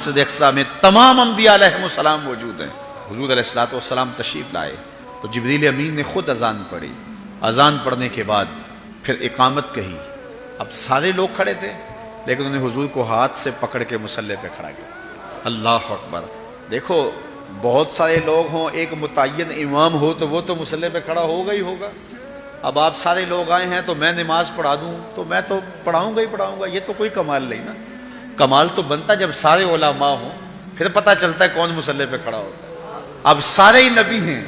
مقصد اقصا میں تمام انبیاء علیہ السلام موجود ہیں۔ حضور علیہ الصلوۃ والسلام تشریف لائے تو جبریل امین نے خود اذان پڑھی، اذان پڑھنے کے بعد پھر اقامت کہی۔ اب سارے لوگ کھڑے تھے لیکن انہوں نے حضور کو ہاتھ سے پکڑ کے مصلی پہ کھڑا کیا۔ اللہ اکبر! دیکھو بہت سارے لوگ ہوں، ایک متعین امام ہو تو وہ تو مصلی پہ کھڑا ہوگا ہی ہوگا۔ اب آپ سارے لوگ آئے ہیں تو میں نماز پڑھا دوں تو میں تو پڑھاؤں گا، یہ تو کوئی کمال نہیں نا۔ کمال تو بنتا جب سارے علماء ہوں، پھر پتہ چلتا ہے کون مصلی پہ کھڑا ہوتا ہے۔ اب سارے ہی نبی ہیں،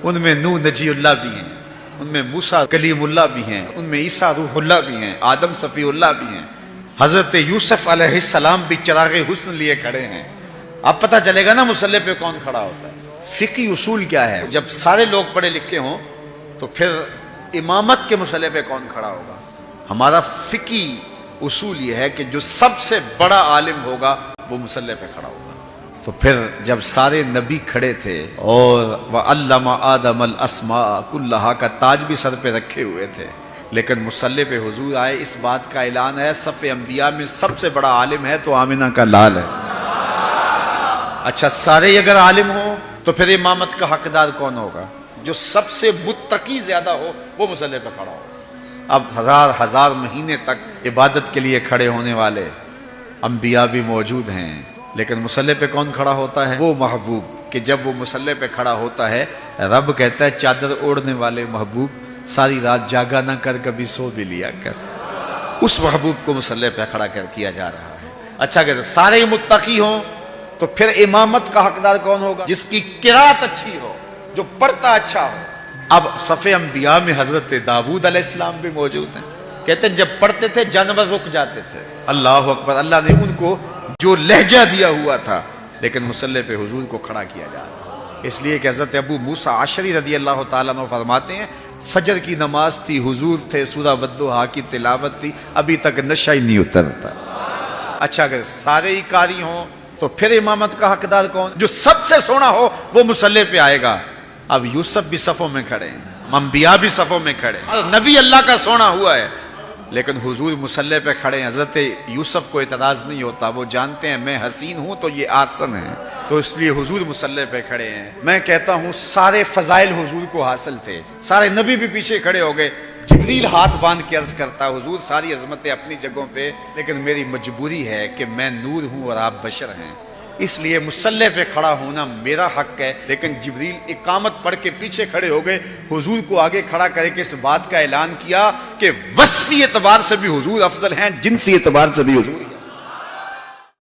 ان میں نوح نجی اللہ بھی ہیں، ان میں موسیٰ کلیم اللہ بھی ہیں، ان میں عیسیٰ روح اللہ بھی ہیں، آدم صفی اللہ بھی ہیں، حضرت یوسف علیہ السلام بھی چراغ حسن لیے کھڑے ہیں۔ اب پتہ چلے گا نا مصلی پہ کون کھڑا ہوتا ہے۔ فقہی اصول کیا ہے؟ جب سارے لوگ پڑھے لکھے ہوں تو پھر امامت کے مصلی پہ کون کھڑا ہوگا؟ ہمارا فقہی اصول یہ ہے کہ جو سب سے بڑا عالم ہوگا وہ مصلی پہ کھڑا ہوگا۔ تو پھر جب سارے نبی کھڑے تھے اور وَعَلَّمَ آدَمَ الْأَسْمَاءَ كُلَّهَا کا تاج بھی سر پہ رکھے ہوئے تھے، لیکن مصلی پہ حضور آئے، اس بات کا اعلان ہے صف انبیاء میں سب سے بڑا عالم ہے تو آمنہ کا لال ہے۔ اچھا سارے اگر عالم ہوں تو پھر امامت کا حقدار کون ہوگا؟ جو سب سے متقی زیادہ ہو وہ مصلی پہ کھڑا ہو۔ اب ہزار مہینے تک عبادت کے لیے کھڑے ہونے والے انبیاء بھی موجود ہیں، لیکن مصلی پہ کون کھڑا ہوتا ہے؟ وہ محبوب کہ جب وہ مصلی پہ کھڑا ہوتا ہے رب کہتا ہے چادر اوڑھنے والے محبوب ساری رات جاگا نہ کر، کبھی سو بھی لیا کر۔ اس محبوب کو مصلی پہ کھڑا کیا جا رہا ہے۔ اچھا کہ سارے متقی ہوں تو پھر امامت کا حقدار کون ہوگا؟ جس کی قرات اچھی ہو، جو پڑھتا اچھا ہو۔ اب صف انبیاء میں حضرت داؤد علیہ السلام بھی موجود ہیں۔ کہتے ہیں جب پڑھتے تھے جانور رک جاتے تھے۔ اللہ اکبر! اللہ نے ان کو جو لہجہ دیا ہوا تھا، لیکن مصلی پہ حضور کو کھڑا کیا جا رہا ہے۔ اس لیے کہ حضرت ابو موسیٰ عشری رضی اللہ تعالیٰ عنہ فرماتے ہیں فجر کی نماز تھی، حضور تھے، سورہ والضحیٰ کی تلاوت تھی، ابھی تک نشہ ہی نہیں اترتا۔ اچھا اگر سارے ہی قاری ہوں تو پھر امامت کا حقدار کون؟ جو سب سے سونا ہو وہ مصلی پہ آئے گا۔ اب یوسف بھی صفوں میں کھڑے ہیں، انبیاء بھی صفوں میں کھڑے ہیں، نبی اللہ کا سونا ہوا ہے، لیکن حضور مصلی پہ کھڑے ہیں۔ حضرت یوسف کو اعتراض نہیں ہوتا، وہ جانتے ہیں میں حسین ہوں تو یہ آسن ہے، تو اس لیے حضور مصلی پہ کھڑے ہیں۔ میں کہتا ہوں سارے فضائل حضور کو حاصل تھے، سارے نبی بھی پیچھے کھڑے ہو گئے۔ جبریل ہاتھ باندھ کے عرض کرتا حضور ساری عظمتیں اپنی جگہوں پہ، لیکن میری مجبوری ہے کہ میں نور ہوں اور آپ بشر ہیں، اس لیے مصلی پہ کھڑا ہونا میرا حق ہے۔ لیکن جبریل اقامت پڑھ کے پیچھے کھڑے ہو گئے، حضور کو آگے کھڑا کرے کے اس بات کا اعلان کیا کہ وصفی اعتبار سے بھی حضور افضل ہیں، جنسی اعتبار سے بھی حضور